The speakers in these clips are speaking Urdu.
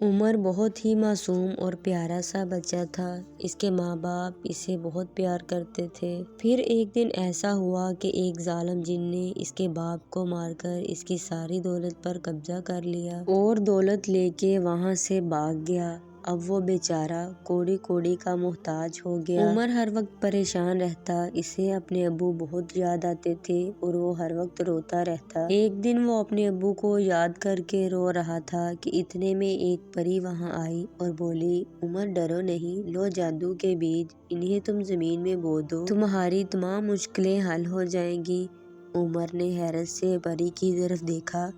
عمر بہت ہی معصوم اور پیارا سا بچہ تھا۔ اس کے ماں باپ اسے بہت پیار کرتے تھے۔ پھر ایک دن ایسا ہوا کہ ایک ظالم جن نے اس کے باپ کو مار کر اس کی ساری دولت پر قبضہ کر لیا اور دولت لے کے وہاں سے بھاگ گیا۔ اب وہ بیچارہ کوڑی کوڑی کا محتاج ہو گیا۔ عمر ہر وقت پریشان رہتا، اسے اپنے ابو بہت یاد آتے تھے اور وہ ہر وقت روتا رہتا۔ ایک دن وہ اپنے ابو کو یاد کر کے رو رہا تھا کہ اتنے میں ایک پری وہاں آئی اور بولی، عمر ڈرو نہیں، لو جادو کے بیج، انہیں تم زمین میں بو دو، تمہاری تمام مشکلیں حل ہو جائیں گی۔ عمر نے حیرت سے پری کی طرف دیکھا۔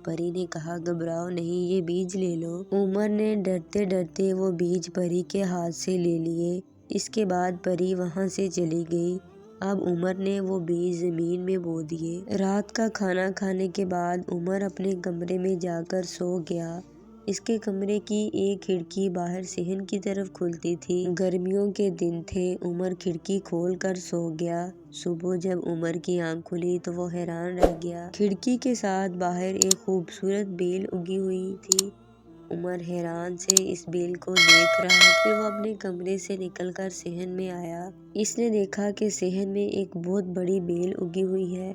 پری نے کہا، گھبراؤ نہیں، یہ بیج لے لو۔ عمر نے ڈرتے ڈرتے وہ بیج پری کے ہاتھ سے لے لیے۔ اس کے بعد پری وہاں سے چلی گئی۔ اب عمر نے وہ بیج زمین میں بو دیے۔ رات کا کھانا کھانے کے بعد عمر اپنے کمرے میں جا کر سو گیا۔ اس کے کمرے کی ایک کھڑکی باہر صحن کی طرف کھلتی تھی۔ گرمیوں کے دن تھے۔ عمر کھڑکی کھول کر سو گیا۔ صبح جب عمر کی آنکھ کھلی تو وہ حیران رہ گیا۔ کھڑکی کے ساتھ باہر ایک خوبصورت بیل اگی ہوئی تھی۔ عمر حیران سے اس بیل کو دیکھ رہا۔ پھر وہ اپنے کمرے سے نکل کر صحن میں آیا۔ اس نے دیکھا کہ صحن میں ایک بہت بڑی بیل اگی ہوئی ہے۔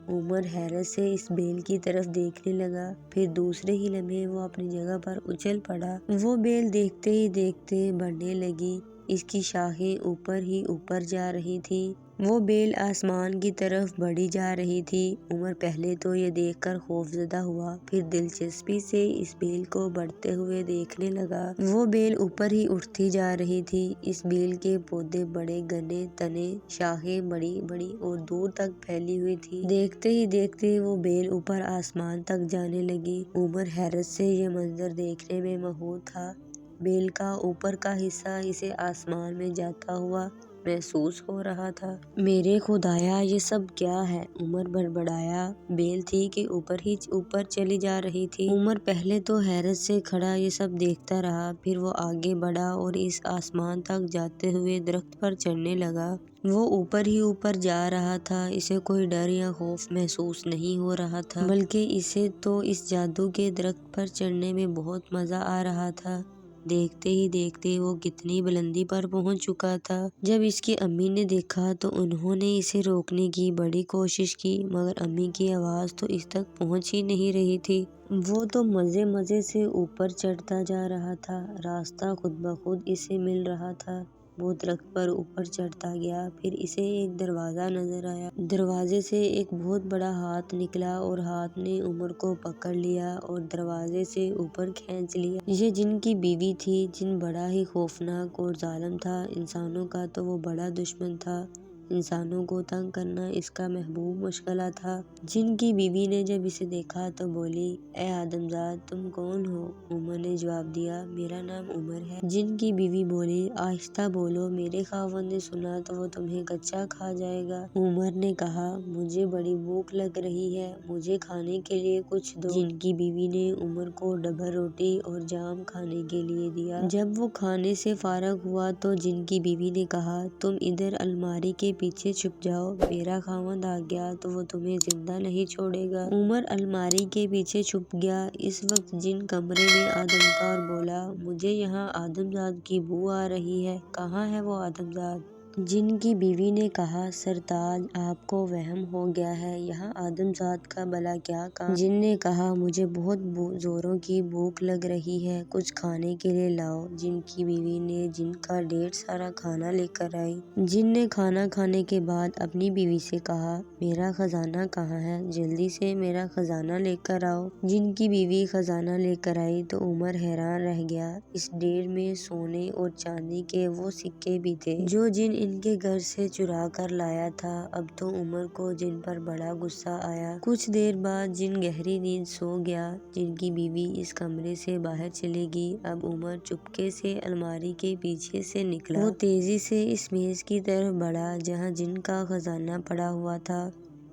عمر حیرت سے اس بیل کی طرف دیکھنے لگا۔ پھر دوسرے ہی لمحے وہ اپنی جگہ پر اچھل پڑا۔ وہ بیل دیکھتے ہی دیکھتے بڑھنے لگی۔ اس کی شاخیں اوپر ہی اوپر جا رہی تھیں۔ وہ بیل آسمان کی طرف بڑھی جا رہی تھی۔ عمر پہلے تو یہ دیکھ کر خوفزدہ ہوا، پھر دلچسپی سے اس بیل کو بڑھتے ہوئے دیکھنے لگا۔ وہ بیل اوپر ہی اٹھتی جا رہی تھی۔ اس بیل کے پودے بڑے گھنے تنے، شاخیں بڑی بڑی اور دور تک پھیلی ہوئی تھی۔ دیکھتے ہی دیکھتے وہ بیل اوپر آسمان تک جانے لگی۔ عمر حیرت سے یہ منظر دیکھنے میں مبہوت تھا۔ بیل کا اوپر کا حصہ اسے آسمان میں جاتا ہوا محسوس ہو رہا تھا۔ میرے خدایا، یہ سب کیا ہے؟ عمر بڑبڑایا۔ بیل تھی کہ اوپر ہی اوپر چلی جا رہی تھی۔ عمر پہلے تو حیرت سے کھڑا یہ سب دیکھتا رہا، پھر وہ آگے بڑھا اور اس آسمان تک جاتے ہوئے درخت پر چڑھنے لگا۔ وہ اوپر ہی اوپر جا رہا تھا۔ اسے کوئی ڈر یا خوف محسوس نہیں ہو رہا تھا، بلکہ اسے تو اس جادو کے درخت پر چڑھنے میں بہت مزہ آ رہا تھا۔ دیکھتے ہی دیکھتے وہ کتنی بلندی پر پہنچ چکا تھا۔ جب اس کی امی نے دیکھا تو انہوں نے اسے روکنے کی بڑی کوشش کی، مگر امی کی آواز تو اس تک پہنچ ہی نہیں رہی تھی۔ وہ تو مزے مزے سے اوپر چڑھتا جا رہا تھا۔ راستہ خود بخود اسے مل رہا تھا۔ وہ درخت پر اوپر چڑھتا گیا۔ پھر اسے ایک دروازہ نظر آیا۔ دروازے سے ایک بہت بڑا ہاتھ نکلا اور ہاتھ نے عمر کو پکڑ لیا اور دروازے سے اوپر کھینچ لیا۔ یہ جن کی بیوی تھی۔ جن بڑا ہی خوفناک اور ظالم تھا۔ انسانوں کا تو وہ بڑا دشمن تھا۔ انسانوں کو تنگ کرنا اس کا محبوب مشغلہ تھا۔ جن کی بیوی نے جب اسے دیکھا تو بولی، اے آدم زاد، تم کون ہو؟ عمر نے جواب دیا، میرا نام عمر ہے۔ جن کی بیوی بولی، آہستہ بولو، میرے خاوند نے سنا تو وہ تمہیں کچا کھا جائے گا۔ عمر نے کہا، مجھے بڑی بھوک لگ رہی ہے، مجھے کھانے کے لیے کچھ دو۔ جن کی بیوی نے عمر کو ڈبر روٹی اور جام کھانے کے لیے دیا۔ جب وہ کھانے سے فارغ ہوا تو جن کی بیوی نے کہا، تم ادھر الماری کے پیچھے چھپ جاؤ، میرا خاوند آ گیا تو وہ تمہیں زندہ نہیں چھوڑے گا۔ عمر الماری کے پیچھے چھپ گیا۔ اس وقت جن کمرے میں آدم تھا اور بولا، مجھے یہاں آدم زاد کی بو آ رہی ہے، کہاں ہے وہ آدم زاد؟ جن کی بیوی نے کہا، سرتاج، آپ کو وہم ہو گیا ہے، یہاں آدم زاد کا بھلا کیا کام؟ جن نے کہا، مجھے بہت زوروں کی بھوک لگ رہی ہے، کچھ کھانے کے لیے لاؤ۔ جن کی بیوی نے جن کا ڈھیر سارا کھانا لے کر آئی۔ جن نے کھانا کھانے کے بعد اپنی بیوی سے کہا، میرا خزانہ کہاں ہے؟ جلدی سے میرا خزانہ لے کر آؤ۔ جن کی بیوی خزانہ لے کر آئی تو عمر حیران رہ گیا۔ اس ڈھیر میں سونے اور چاندی کے وہ سکے بھی تھے جو جن ان کے گھر سے چرا کر لایا تھا۔ اب تو عمر کو جن پر بڑا غصہ آیا۔ کچھ دیر بعد جن گہری نیند سو گیا۔ جن کی بیوی اس کمرے سے باہر چلے گئی۔ اب عمر چپکے سے الماری کے پیچھے سے نکلا۔ وہ تیزی سے اس میز کی طرف بڑھا جہاں جن کا خزانہ پڑا ہوا تھا۔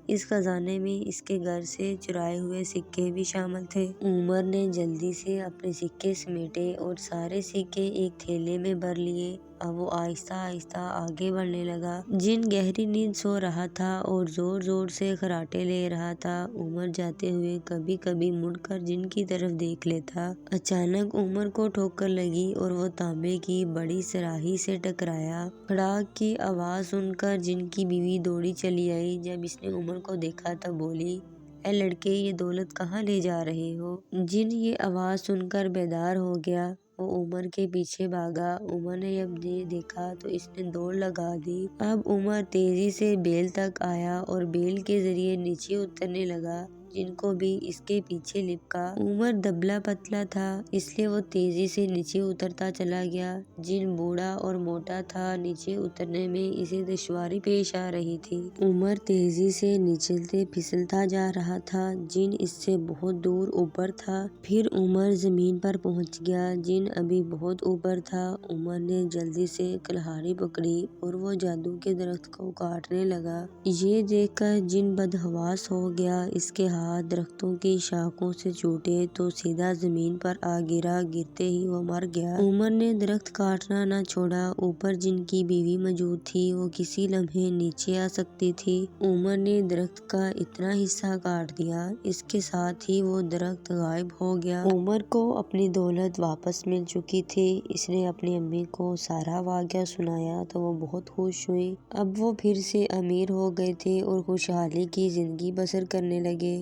اس خزانے میں اس کے گھر سے چرائے ہوئے سکے بھی شامل تھے۔ عمر نے جلدی سے اپنے سکے سمیٹے اور سارے سکے ایک تھیلے میں بھر لیے۔ اب وہ آہستہ آہستہ آگے بڑھنے لگا۔ جن گہری نیند سو رہا تھا اور زور زور سے خراٹے لے رہا تھا۔ عمر جاتے ہوئے کبھی کبھی مڑ کر جن کی طرف دیکھ لیتا۔ اچانک عمر کو ٹھوکر لگی اور وہ تانبے کی بڑی صراحی سے ٹکرایا۔ کھڑاک کی آواز سن کر جن کی بیوی دوڑی چلی آئی۔ جب اس نے عمر کو دیکھا تو بولی، اے لڑکے، یہ دولت کہاں لے جا رہے ہو؟ جن یہ آواز سن کر بیدار ہو گیا۔ وہ عمر کے پیچھے بھاگا۔ عمر نے جب یہ دیکھا تو اس نے دوڑ لگا دی۔ اب عمر تیزی سے بیل تک آیا اور بیل کے ذریعے نیچے اترنے لگا۔ جن کو بھی اس کے پیچھے لپکا۔ عمر دبلا پتلا تھا، اس لیے وہ تیزی سے نیچے اترتا چلا گیا۔ جن بوڑھا اور موٹا تھا، نیچے اترنے میں اسے دشواری پیش آ رہی تھی۔ عمر تیزی سے نیچے پھسلتا جا رہا تھا۔ جن اس سے بہت دور اوپر تھا۔ پھر عمر زمین پر پہنچ گیا۔ جن ابھی بہت اوپر تھا۔ عمر نے جلدی سے کلہاڑی پکڑی اور وہ جادو کے درخت کو کاٹنے لگا۔ یہ دیکھ کر جن بدحواس ہو گیا۔ اس کے ہاتھ درختوں کی شاخوں سے چھوٹے تو سیدھا زمین پر آ گرا۔ گرتے ہی وہ مر گیا۔ عمر نے درخت کاٹنا نہ چھوڑا۔ اوپر جن کی بیوی موجود تھی، وہ کسی لمحے نیچے آ سکتی تھی۔ عمر نے درخت کا اتنا حصہ کاٹ دیا، اس کے ساتھ ہی وہ درخت غائب ہو گیا۔ عمر کو اپنی دولت واپس مل چکی تھی۔ اس نے اپنی امی کو سارا واقعہ سنایا تو وہ بہت خوش ہوئی۔ اب وہ پھر سے امیر ہو گئے تھے اور خوشحالی کی زندگی بسر کرنے لگے۔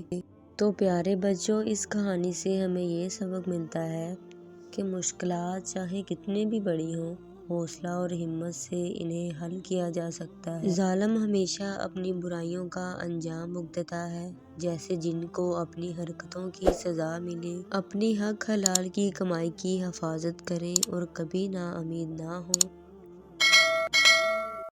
تو پیارے بچوں، اس کہانی سے ہمیں یہ سبق ملتا ہے کہ مشکلات چاہے کتنی بھی بڑی ہوں، حوصلہ اور ہمت سے انہیں حل کیا جا سکتا ہے۔ ظالم ہمیشہ اپنی برائیوں کا انجام بھگتتا ہے، جیسے جن کو اپنی حرکتوں کی سزا ملے۔ اپنی حق حلال کی کمائی کی حفاظت کریں اور کبھی نا امید نہ ہوں۔